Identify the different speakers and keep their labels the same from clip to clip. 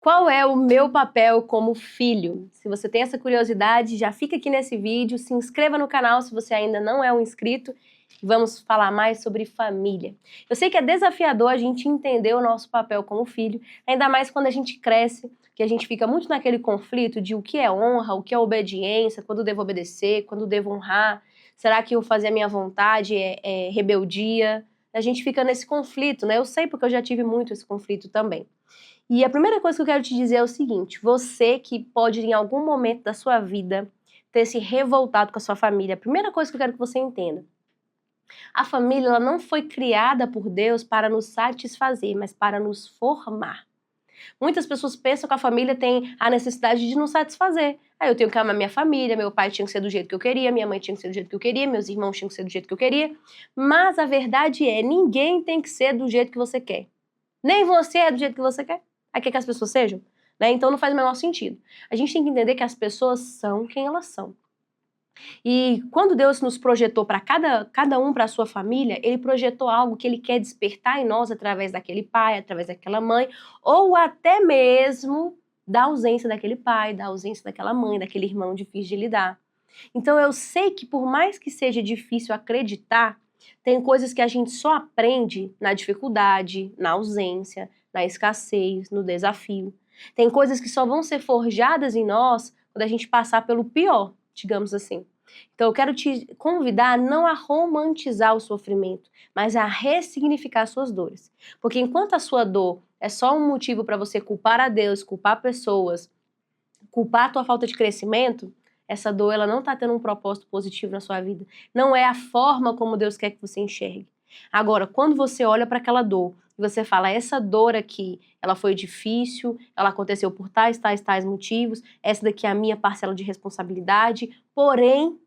Speaker 1: Qual é o meu papel como filho? Se você tem essa curiosidade, já fica aqui nesse vídeo, se inscreva no canal se você ainda não é um inscrito. Vamos falar mais sobre família. Eu sei que é desafiador a gente entender o nosso papel como filho, ainda mais quando a gente cresce, que a gente fica muito naquele conflito de o que é honra, o que é obediência, quando devo obedecer, quando devo honrar, será que eu fazer a minha vontade é rebeldia? A gente fica nesse conflito, né? Eu sei porque eu já tive muito esse conflito também. E a primeira coisa que eu quero te dizer é o seguinte: você que pode em algum momento da sua vida ter se revoltado com a sua família, a primeira coisa que eu quero que você entenda: a família ela não foi criada por Deus para nos satisfazer, mas para nos formar. Muitas pessoas pensam que a família tem a necessidade de nos satisfazer. Eu tenho que amar minha família, meu pai tinha que ser do jeito que eu queria, minha mãe tinha que ser do jeito que eu queria, meus irmãos tinham que ser do jeito que eu queria. Mas a verdade é, ninguém tem que ser do jeito que você quer. Nem você é do jeito que você quer. Aí quer que as pessoas sejam? Né? Então não faz o menor sentido. A gente tem que entender que as pessoas são quem elas são. E quando Deus nos projetou para cada um para a sua família, Ele projetou algo que Ele quer despertar em nós através daquele pai, através daquela mãe, ou até mesmo da ausência daquele pai, da ausência daquela mãe, daquele irmão difícil de lidar. Então eu sei que por mais que seja difícil acreditar, tem coisas que a gente só aprende na dificuldade, na ausência, na escassez, no desafio. Tem coisas que só vão ser forjadas em nós quando a gente passar pelo pior, digamos assim. Então eu quero te convidar não a romantizar o sofrimento, mas a ressignificar suas dores. Porque enquanto a sua dor é só um motivo para você culpar a Deus, culpar pessoas, culpar a tua falta de crescimento, essa dor ela não está tendo um propósito positivo na sua vida. Não é a forma como Deus quer que você enxergue. Agora, quando você olha para aquela dor e você fala, essa dor aqui, ela foi difícil, ela aconteceu por tais motivos, essa daqui é a minha parcela de responsabilidade, porém,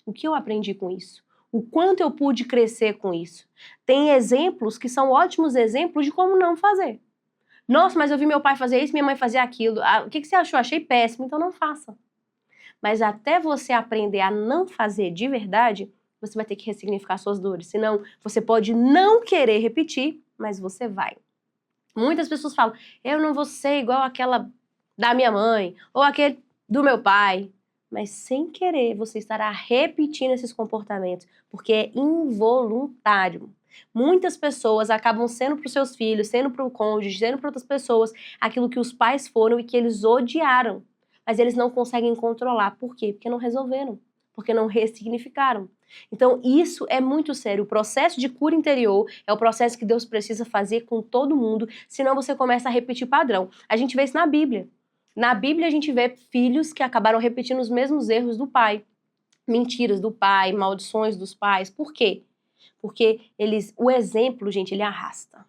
Speaker 1: o que eu aprendi com isso? O quanto eu pude crescer com isso? Tem exemplos que são ótimos exemplos de como não fazer. Nossa, mas eu vi meu pai fazer isso, minha mãe fazer aquilo. O que você achou? Achei péssimo, então não faça. Mas até você aprender a não fazer de verdade, você vai ter que ressignificar suas dores. Senão, você pode não querer repetir, mas você vai. Muitas pessoas falam, eu não vou ser igual aquela da minha mãe, ou aquele do meu pai. Mas sem querer, você estará repetindo esses comportamentos, porque é involuntário. Muitas pessoas acabam sendo para os seus filhos, sendo para o cônjuge, sendo para outras pessoas, aquilo que os pais foram e que eles odiaram. Mas eles não conseguem controlar. Por quê? Porque não resolveram. Porque não ressignificaram. Então isso é muito sério. O processo de cura interior é o processo que Deus precisa fazer com todo mundo, senão você começa a repetir padrão. A gente vê isso na Bíblia. Na Bíblia a gente vê filhos que acabaram repetindo os mesmos erros do pai. Mentiras do pai, maldições dos pais. Por quê? Porque o exemplo, gente, ele arrasta.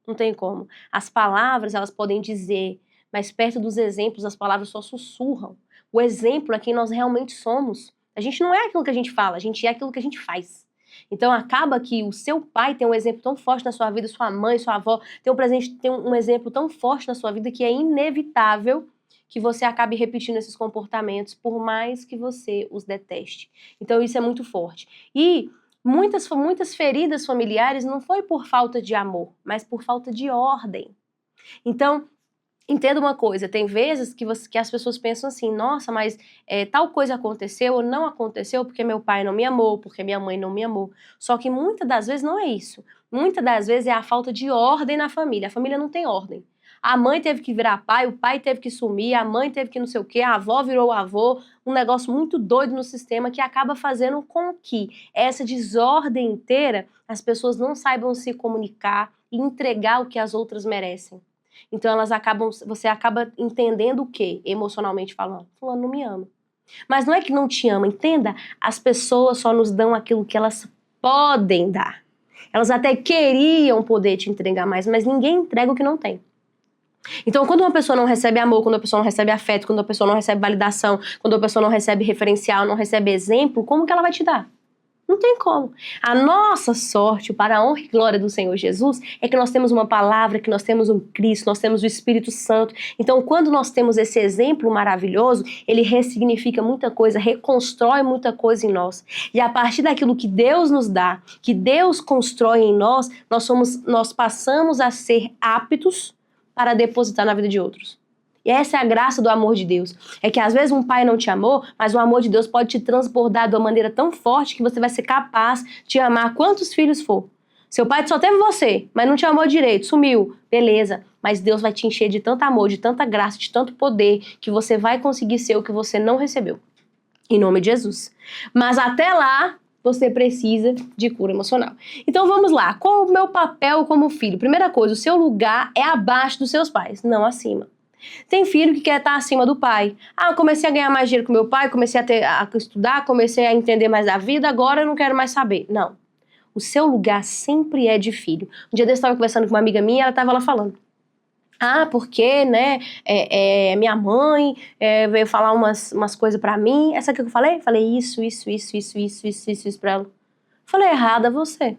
Speaker 1: Não tem como. As palavras, elas podem dizer, mas perto dos exemplos, as palavras só sussurram. O exemplo é quem nós realmente somos. A gente não é aquilo que a gente fala, a gente é aquilo que a gente faz. Então acaba que o seu pai tem um exemplo tão forte na sua vida, sua mãe, sua avó, tem um exemplo tão forte na sua vida que é inevitável que você acabe repetindo esses comportamentos, por mais que você os deteste. Então isso é muito forte. E muitas feridas familiares não foi por falta de amor, mas por falta de ordem. Então, entenda uma coisa, tem vezes que as pessoas pensam assim, nossa, mas tal coisa aconteceu ou não aconteceu porque meu pai não me amou, porque minha mãe não me amou. Só que muitas das vezes não é isso. Muitas das vezes é a falta de ordem na família. A família não tem ordem. A mãe teve que virar pai, o pai teve que sumir, a mãe teve que não sei o quê, a avó virou avô, um negócio muito doido no sistema que acaba fazendo com que essa desordem inteira as pessoas não saibam se comunicar e entregar o que as outras merecem. Então você acaba entendendo o quê? Emocionalmente falando, fulano não me ama. Mas não é que não te ama, entenda, as pessoas só nos dão aquilo que elas podem dar. Elas até queriam poder te entregar mais, mas ninguém entrega o que não tem. Então, quando uma pessoa não recebe amor, quando a pessoa não recebe afeto, quando a pessoa não recebe validação, quando a pessoa não recebe referencial, não recebe exemplo, como que ela vai te dar? Não tem como. A nossa sorte, para a honra e glória do Senhor Jesus, é que nós temos uma palavra, que nós temos um Cristo, nós temos o Espírito Santo. Então, quando nós temos esse exemplo maravilhoso, ele ressignifica muita coisa, reconstrói muita coisa em nós. E a partir daquilo que Deus nos dá, que Deus constrói em nós, nós passamos a ser aptos para depositar na vida de outros. E essa é a graça do amor de Deus. É que às vezes um pai não te amou, mas o amor de Deus pode te transbordar de uma maneira tão forte que você vai ser capaz de amar quantos filhos for. Seu pai só teve você, mas não te amou direito, sumiu. Beleza, mas Deus vai te encher de tanto amor, de tanta graça, de tanto poder, que você vai conseguir ser o que você não recebeu. Em nome de Jesus. Mas até lá, você precisa de cura emocional. Então vamos lá, qual é o meu papel como filho? Primeira coisa, o seu lugar é abaixo dos seus pais, não acima. Tem filho que quer estar acima do pai. Ah, eu comecei a ganhar mais dinheiro que meu pai, comecei a estudar, comecei a entender mais da vida, agora eu não quero mais saber. Não. O seu lugar sempre é de filho. Um dia desse eu estava conversando com uma amiga minha, ela estava lá falando. Ah, porque, né, minha mãe veio falar umas coisas pra mim. Essa que eu falei? Falei isso pra ela. Falei, errada você.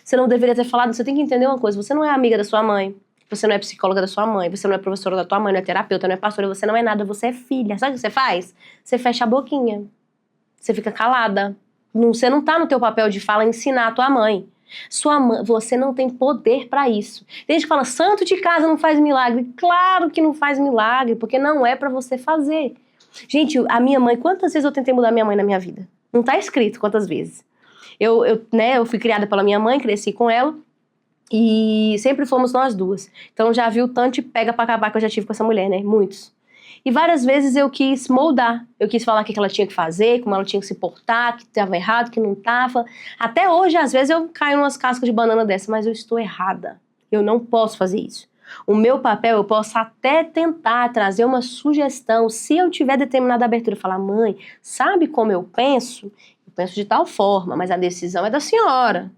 Speaker 1: Você não deveria ter falado, você tem que entender uma coisa, você não é amiga da sua mãe, você não é psicóloga da sua mãe, você não é professora da tua mãe, não é terapeuta, não é pastora, você não é nada, você é filha. Sabe o que você faz? Você fecha a boquinha. Você fica calada. Você não tá no teu papel de fala ensinar a tua mãe. Sua mãe, você não tem poder pra isso. Tem gente que fala, santo de casa não faz milagre. Claro que não faz milagre, porque não é pra você fazer. Gente, a minha mãe, quantas vezes eu tentei mudar minha mãe na minha vida? Não tá escrito quantas vezes. Eu fui criada pela minha mãe, cresci com ela, e sempre fomos nós duas. Então já vi o tanto de pega pra acabar que eu já tive com essa mulher, né? Muitos. E várias vezes eu quis moldar, eu quis falar o que ela tinha que fazer, como ela tinha que se portar, que estava errado, que não estava. Até hoje, às vezes, eu caio em umas cascas de banana dessa, mas eu estou errada. Eu não posso fazer isso. O meu papel, eu posso até tentar trazer uma sugestão, se eu tiver determinada abertura, falar, mãe, sabe como eu penso? Eu penso de tal forma, mas a decisão é da senhora.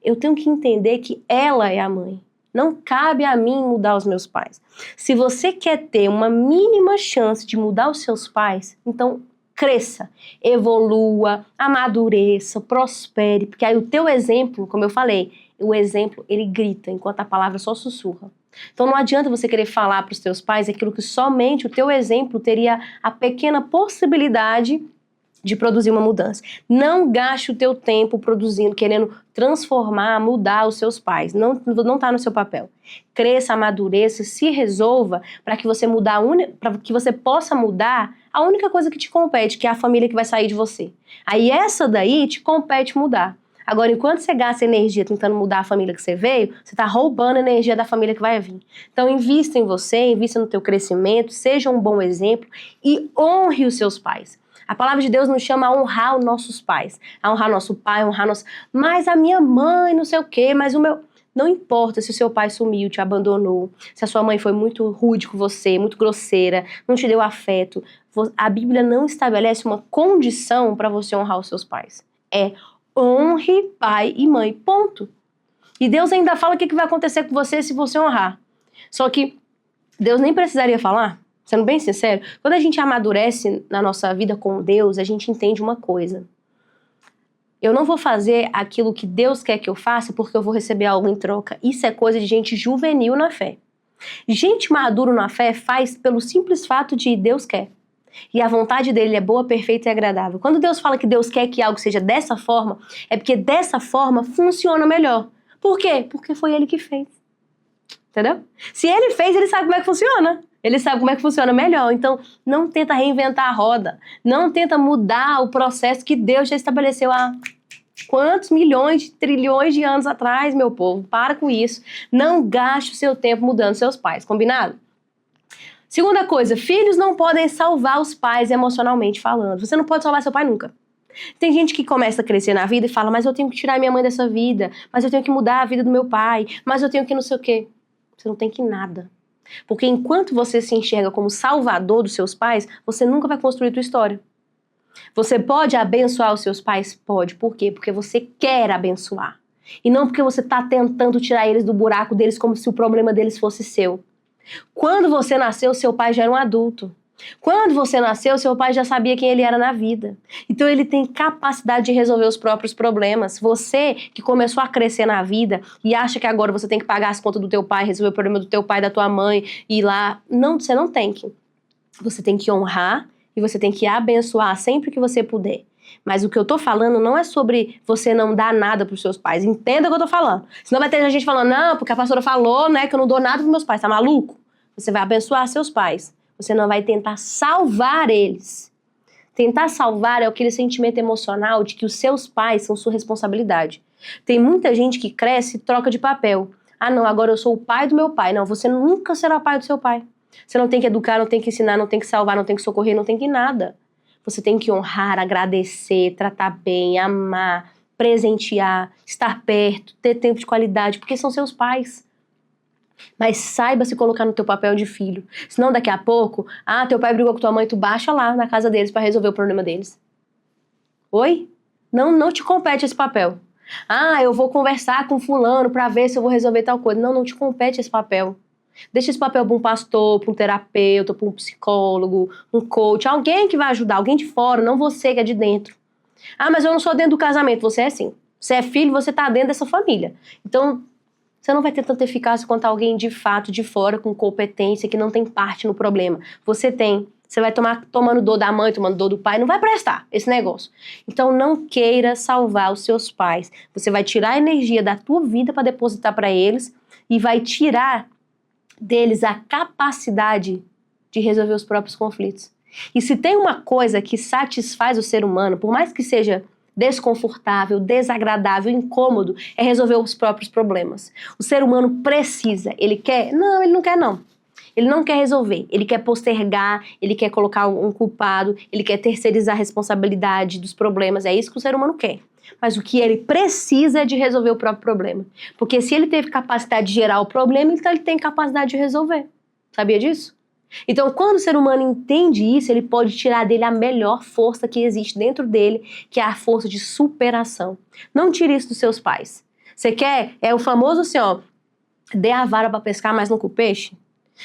Speaker 1: Eu tenho que entender que ela é a mãe. Não cabe a mim mudar os meus pais. Se você quer ter uma mínima chance de mudar os seus pais, então cresça, evolua, amadureça, prospere, porque aí o teu exemplo, como eu falei, o exemplo ele grita, enquanto a palavra só sussurra. Então não adianta você querer falar para os teus pais aquilo que somente o teu exemplo teria a pequena possibilidade de produzir uma mudança. Não gaste o teu tempo produzindo, querendo transformar, mudar os seus pais. Não está no seu papel. Cresça, amadureça, se resolva para que você para que você possa mudar a única coisa que te compete, que é a família que vai sair de você. Aí essa daí te compete mudar. Agora, enquanto você gasta energia tentando mudar a família que você veio, você está roubando a energia da família que vai vir. Então, invista em você, invista no teu crescimento, seja um bom exemplo e honre os seus pais. A palavra de Deus nos chama a honrar os nossos pais, a honrar nosso pai, a honrar nosso... Mas a minha mãe, não sei o quê, mas o meu... Não importa se o seu pai sumiu, te abandonou, se a sua mãe foi muito rude com você, muito grosseira, não te deu afeto. A Bíblia não estabelece uma condição para você honrar os seus pais. É honre pai e mãe, ponto. E Deus ainda fala o que vai acontecer com você se você honrar. Só que Deus nem precisaria falar. Sendo bem sincero, quando a gente amadurece na nossa vida com Deus, a gente entende uma coisa. Eu não vou fazer aquilo que Deus quer que eu faça porque eu vou receber algo em troca. Isso é coisa de gente juvenil na fé. Gente maduro na fé faz pelo simples fato de Deus quer. E a vontade dele é boa, perfeita e agradável. Quando Deus fala que Deus quer que algo seja dessa forma, é porque dessa forma funciona melhor. Por quê? Porque foi ele que fez. Entendeu? Se ele fez, ele sabe como é que funciona. Ele sabe como é que funciona melhor. Então, não tenta reinventar a roda. Não tenta mudar o processo que Deus já estabeleceu há quantos milhões, trilhões de anos atrás, meu povo. Para com isso. Não gaste o seu tempo mudando seus pais. Combinado? Segunda coisa, filhos não podem salvar os pais emocionalmente falando. Você não pode salvar seu pai nunca. Tem gente que começa a crescer na vida e fala, mas eu tenho que tirar minha mãe dessa vida, mas eu tenho que mudar a vida do meu pai, mas eu tenho que não sei o quê. Você não tem que nada. Porque enquanto você se enxerga como salvador dos seus pais, você nunca vai construir tua história. Você pode abençoar os seus pais? Pode. Por quê? Porque você quer abençoar. E não porque você está tentando tirar eles do buraco deles como se o problema deles fosse seu. Quando você nasceu, seu pai já era um adulto. Quando você nasceu, seu pai já sabia quem ele era na vida. Então ele tem capacidade de resolver os próprios problemas. Você que começou a crescer na vida e acha que agora você tem que pagar as contas do teu pai, resolver o problema do teu pai, da tua mãe e ir lá. Não, você não tem que. Você tem que honrar e você tem que abençoar sempre que você puder. Mas o que eu tô falando não é sobre você não dar nada pros seus pais. Entenda o que eu tô falando. Senão vai ter gente falando, não, porque a pastora falou, né, que eu não dou nada pros meus pais. Tá maluco? Você vai abençoar seus pais. Você não vai tentar salvar eles. Tentar salvar é aquele sentimento emocional de que os seus pais são sua responsabilidade. Tem muita gente que cresce e troca de papel. Ah, não, agora eu sou o pai do meu pai. Não, você nunca será pai do seu pai. Você não tem que educar, não tem que ensinar, não tem que salvar, não tem que socorrer, não tem que nada. Você tem que honrar, agradecer, tratar bem, amar, presentear, estar perto, ter tempo de qualidade, porque são seus pais. Mas saiba se colocar no teu papel de filho. Senão daqui a pouco, teu pai brigou com tua mãe, tu baixa lá na casa deles para resolver o problema deles. Oi? Não te compete esse papel. Eu vou conversar com fulano para ver se eu vou resolver tal coisa. Não te compete esse papel. Deixa esse papel para um pastor, para um terapeuta, para um psicólogo, um coach, alguém que vai ajudar, alguém de fora, não você que é de dentro. Mas eu não sou dentro do casamento, você é sim. Você é filho, você tá dentro dessa família. Então, você não vai ter tanta eficácia quanto alguém de fato, de fora, com competência, que não tem parte no problema. Você tem. Você vai tomando dor da mãe, tomando dor do pai, não vai prestar esse negócio. Então, não queira salvar os seus pais. Você vai tirar a energia da tua vida para depositar para eles e vai tirar deles a capacidade de resolver os próprios conflitos. E se tem uma coisa que satisfaz o ser humano, por mais que seja desconfortável, desagradável, incômodo, é resolver os próprios problemas. O ser humano precisa, ele quer? Não, ele não quer não. Ele não quer resolver, ele quer postergar, ele quer colocar um culpado, ele quer terceirizar a responsabilidade dos problemas, é isso que o ser humano quer. Mas o que ele precisa é de resolver o próprio problema. Porque se ele teve capacidade de gerar o problema, então ele tem capacidade de resolver. Sabia disso? Então, quando o ser humano entende isso, ele pode tirar dele a melhor força que existe dentro dele, que é a força de superação. Não tire isso dos seus pais. Você quer, é o famoso assim, dê a vara para pescar, mas não com o peixe.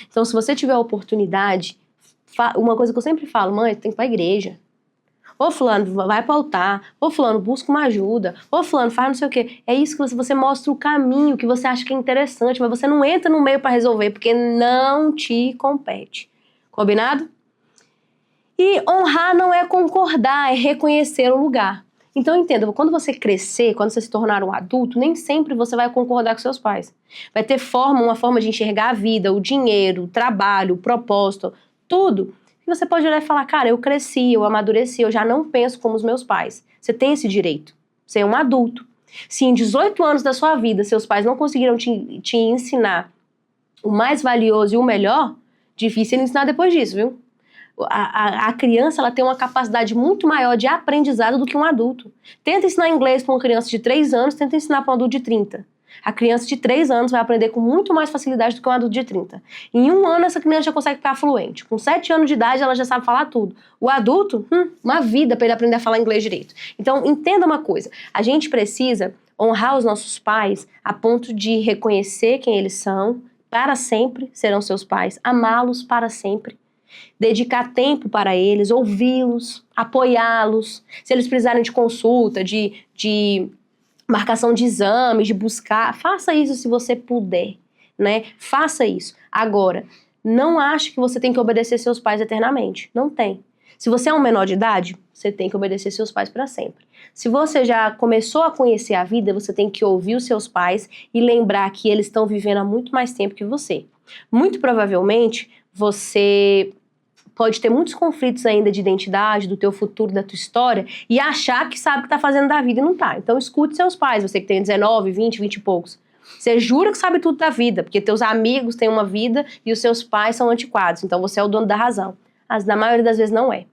Speaker 1: Então, se você tiver a oportunidade, uma coisa que eu sempre falo, mãe, tem que ir para a igreja. Ô fulano, vai para o altar. Ô fulano, busca uma ajuda. Ô fulano, faz não sei o quê. É isso que você mostra o caminho que você acha que é interessante, mas você não entra no meio para resolver, porque não te compete. Combinado? E honrar não é concordar, é reconhecer o lugar. Então entenda, quando você crescer, quando você se tornar um adulto, nem sempre você vai concordar com seus pais. Vai ter uma forma de enxergar a vida, o dinheiro, o trabalho, o propósito, tudo. E você pode olhar e falar, cara, eu cresci, eu amadureci, eu já não penso como os meus pais. Você tem esse direito. Você é um adulto. Se em 18 anos da sua vida seus pais não conseguiram te ensinar o mais valioso e o melhor, difícil ensinar depois disso, viu? A criança ela tem uma capacidade muito maior de aprendizado do que um adulto. Tenta ensinar inglês para uma criança de 3 anos, tenta ensinar para um adulto de 30. A criança de 3 anos vai aprender com muito mais facilidade do que um adulto de 30. Em 1 ano, essa criança já consegue ficar fluente. Com 7 anos de idade, ela já sabe falar tudo. O adulto, uma vida para ele aprender a falar inglês direito. Então, entenda uma coisa. A gente precisa honrar os nossos pais a ponto de reconhecer quem eles são, para sempre serão seus pais, amá-los para sempre, dedicar tempo para eles, ouvi-los, apoiá-los. Se eles precisarem de consulta, de marcação de exames, de buscar, faça isso se você puder, né? Faça isso. Agora, não ache que você tem que obedecer seus pais eternamente. Não tem. Se você é um menor de idade, você tem que obedecer seus pais para sempre. Se você já começou a conhecer a vida, você tem que ouvir os seus pais e lembrar que eles estão vivendo há muito mais tempo que você. Muito provavelmente, você pode ter muitos conflitos ainda de identidade, do teu futuro, da tua história, e achar que sabe o que tá fazendo da vida e não tá. Então escute seus pais, você que tem 19, 20, 20 e poucos. Você jura que sabe tudo da vida, porque teus amigos têm uma vida e os seus pais são antiquados, então você é o dono da razão. Mas na maioria das vezes não é.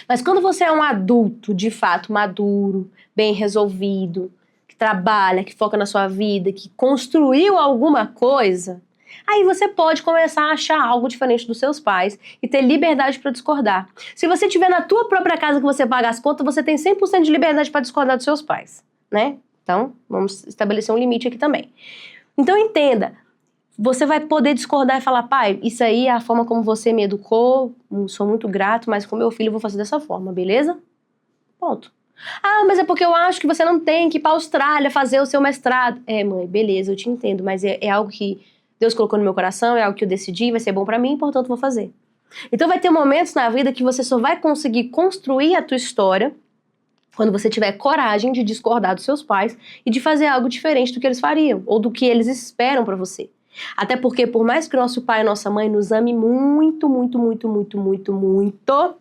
Speaker 1: Mas quando você é um adulto, de fato, maduro, bem resolvido, que trabalha, que foca na sua vida, que construiu alguma coisa, aí você pode começar a achar algo diferente dos seus pais e ter liberdade para discordar. Se você estiver na tua própria casa que você paga as contas, você tem 100% de liberdade para discordar dos seus pais, né? Então, vamos estabelecer um limite aqui também. Então, entenda, você vai poder discordar e falar, pai, isso aí é a forma como você me educou, sou muito grato, mas com meu filho eu vou fazer dessa forma, beleza? Ponto. Mas é porque eu acho que você não tem que ir para a Austrália fazer o seu mestrado. Mãe, beleza, eu te entendo, mas é algo que Deus colocou no meu coração, é algo que eu decidi, vai ser bom pra mim, portanto vou fazer. Então vai ter momentos na vida que você só vai conseguir construir a tua história quando você tiver coragem de discordar dos seus pais e de fazer algo diferente do que eles fariam, ou do que eles esperam pra você. Até porque, por mais que o nosso pai e nossa mãe nos ame muito, muito, muito, muito, muito, muito,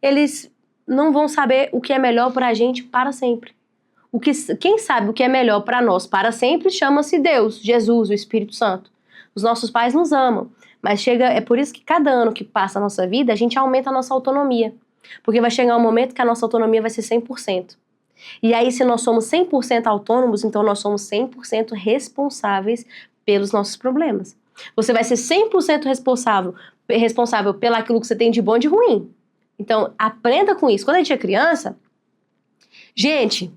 Speaker 1: eles não vão saber o que é melhor pra gente para sempre. Quem sabe o que é melhor para nós para sempre chama-se Deus, Jesus, o Espírito Santo. Os nossos pais nos amam, mas é por isso que cada ano que passa a nossa vida, a gente aumenta a nossa autonomia. Porque vai chegar um momento que a nossa autonomia vai ser 100%. E aí, se nós somos 100% autônomos, então nós somos 100% responsáveis pelos nossos problemas. Você vai ser 100% responsável pelo aquilo que você tem de bom e de ruim. Então, aprenda com isso. Quando a gente é criança, gente,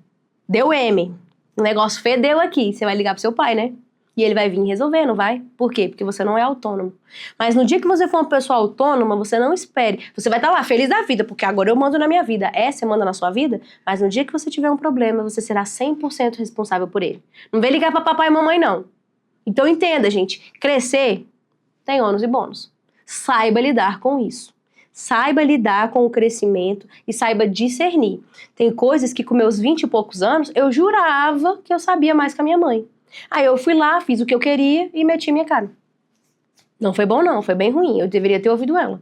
Speaker 1: deu M, o negócio fedeu aqui, você vai ligar pro seu pai, né? E ele vai vir resolver, não vai? Por quê? Porque você não é autônomo. Mas no dia que você for uma pessoa autônoma, você não espere. Você vai estar lá feliz da vida, porque agora eu mando na minha vida. Você manda na sua vida, mas no dia que você tiver um problema, você será 100% responsável por ele. Não vem ligar pra papai e mamãe, não. Então entenda, gente, crescer tem ônus e bônus. Saiba lidar com isso. Saiba lidar com o crescimento e saiba discernir. Tem coisas que com meus 20 e poucos anos, eu jurava que eu sabia mais que a minha mãe. Aí eu fui lá, fiz o que eu queria e meti minha cara. Não foi bom não, foi bem ruim, eu deveria ter ouvido ela.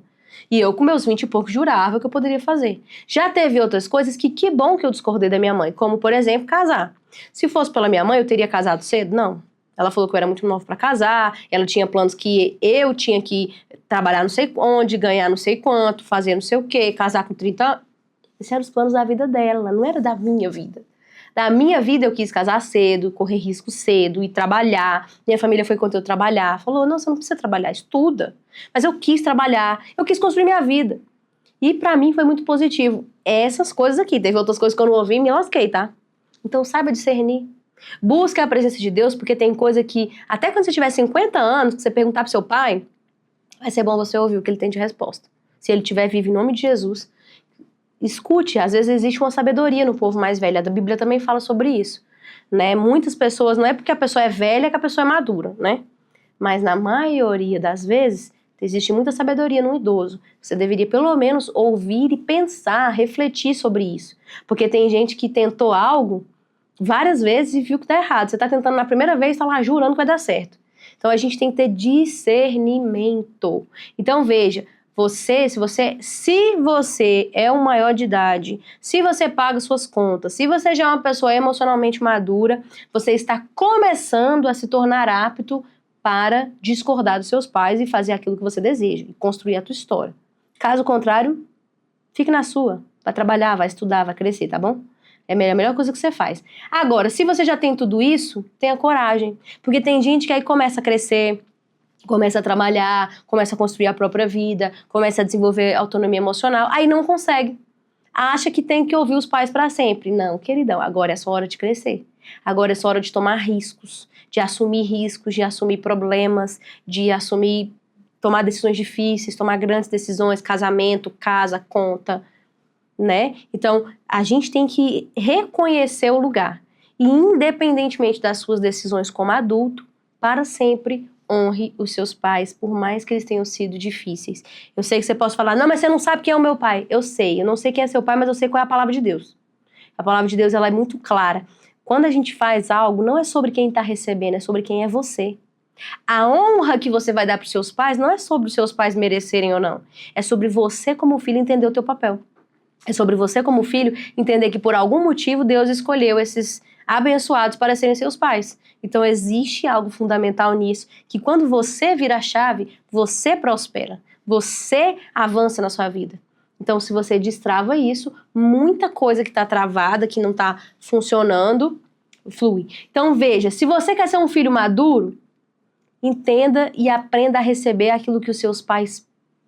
Speaker 1: E eu com meus 20 e poucos jurava que eu poderia fazer. Já teve outras coisas que bom que eu discordei da minha mãe, como por exemplo, casar. Se fosse pela minha mãe, eu teria casado cedo? Não. Ela falou que eu era muito nova pra casar, ela tinha planos que eu tinha que trabalhar não sei onde, ganhar não sei quanto, fazer não sei o quê, casar com 30 anos. Esses eram os planos da vida dela, não era da minha vida. Da minha vida eu quis casar cedo, correr risco cedo e trabalhar. Minha família foi quando eu trabalhar. Falou, não, você não precisa trabalhar, estuda. Mas eu quis trabalhar, eu quis construir minha vida. E pra mim foi muito positivo. Essas coisas aqui, teve outras coisas que eu não ouvi e me lasquei, tá? Então saiba discernir. Busque a presença de Deus, porque tem coisa que, até quando você tiver 50 anos, que você perguntar pro seu pai, vai ser bom você ouvir o que ele tem de resposta. Se ele estiver vivo em nome de Jesus, escute. Às vezes existe uma sabedoria no povo mais velho. A Bíblia também fala sobre isso, né? Muitas pessoas, não é porque a pessoa é velha que a pessoa é madura, né? Mas na maioria das vezes, existe muita sabedoria no idoso. Você deveria pelo menos ouvir e pensar, refletir sobre isso. Porque tem gente que tentou algo várias vezes e viu que tá errado. Você tá tentando na primeira vez e tá lá jurando que vai dar certo. Então a gente tem que ter discernimento. Então veja, se você é um maior de idade, se você paga suas contas, se você já é uma pessoa emocionalmente madura, você está começando a se tornar apto para discordar dos seus pais e fazer aquilo que você deseja, e construir a tua história. Caso contrário, fique na sua, vai trabalhar, vai estudar, vai crescer, tá bom? É a melhor coisa que você faz. Agora, se você já tem tudo isso, tenha coragem. Porque tem gente que aí começa a crescer, começa a trabalhar, começa a construir a própria vida, começa a desenvolver autonomia emocional, aí não consegue. Acha que tem que ouvir os pais para sempre. Não, queridão, agora é sua hora de crescer. Agora é sua hora de tomar riscos, de assumir problemas, tomar decisões difíceis, tomar grandes decisões, casamento, casa, conta, né? Então, a gente tem que reconhecer o lugar. E independentemente das suas decisões como adulto, para sempre honre os seus pais, por mais que eles tenham sido difíceis. Eu sei que você pode falar, não, mas você não sabe quem é o meu pai. Eu sei, eu não sei quem é seu pai, mas eu sei qual é a palavra de Deus. A palavra de Deus, ela é muito clara. Quando a gente faz algo, não é sobre quem está recebendo, é sobre quem é você. A honra que você vai dar para os seus pais não é sobre os seus pais merecerem ou não. É sobre você como filho entender o teu papel. É sobre você como filho entender que por algum motivo Deus escolheu esses abençoados para serem seus pais. Então existe algo fundamental nisso, que quando você vira a chave, você prospera, você avança na sua vida. Então se você destrava isso, muita coisa que está travada, que não está funcionando, flui. Então veja, se você quer ser um filho maduro, entenda e aprenda a receber aquilo que os seus pais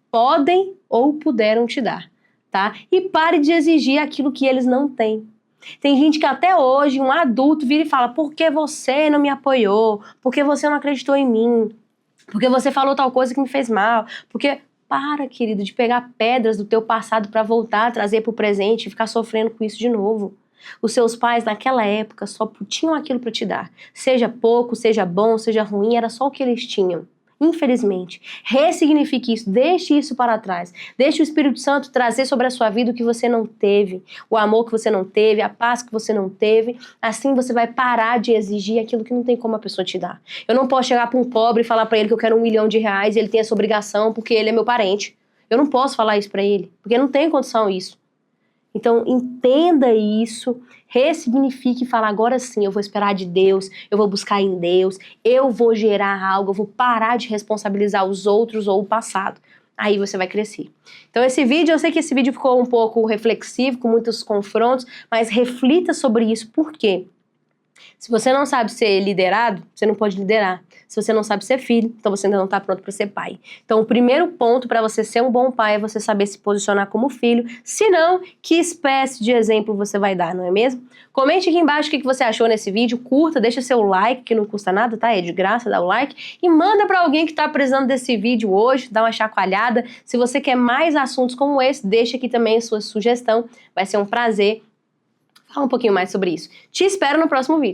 Speaker 1: podem ou puderam te dar. Tá? E pare de exigir aquilo que eles não têm. Tem gente que até hoje, um adulto, vira e fala, por que você não me apoiou? Por que você não acreditou em mim? Por que você falou tal coisa que me fez mal? Porque, para, querido, de pegar pedras do teu passado para voltar a trazer pro presente e ficar sofrendo com isso de novo. Os seus pais, naquela época, só tinham aquilo para te dar. Seja pouco, seja bom, seja ruim, era só o que eles tinham. Infelizmente. Ressignifique isso, deixe isso para trás. Deixe o Espírito Santo trazer sobre a sua vida o que você não teve, o amor que você não teve, a paz que você não teve. Assim você vai parar de exigir aquilo que não tem como a pessoa te dar. Eu não posso chegar para um pobre e falar para ele que eu quero R$1 milhão e ele tem essa obrigação porque ele é meu parente. Eu não posso falar isso para ele, porque não tem condição isso. Então, entenda isso, ressignifique e fala, agora sim, eu vou esperar de Deus, eu vou buscar em Deus, eu vou gerar algo, eu vou parar de responsabilizar os outros ou o passado. Aí você vai crescer. Então eu sei que esse vídeo ficou um pouco reflexivo, com muitos confrontos, mas reflita sobre isso. Por quê? Se você não sabe ser liderado, você não pode liderar. Se você não sabe ser filho, então você ainda não está pronto para ser pai. Então o primeiro ponto para você ser um bom pai é você saber se posicionar como filho. Se não, que espécie de exemplo você vai dar, não é mesmo? Comente aqui embaixo o que você achou nesse vídeo, curta, deixa seu like, que não custa nada, tá? É de graça, dá o like. E manda para alguém que está precisando desse vídeo hoje, dá uma chacoalhada. Se você quer mais assuntos como esse, deixa aqui também a sua sugestão. Vai ser um prazer falar um pouquinho mais sobre isso. Te espero no próximo vídeo.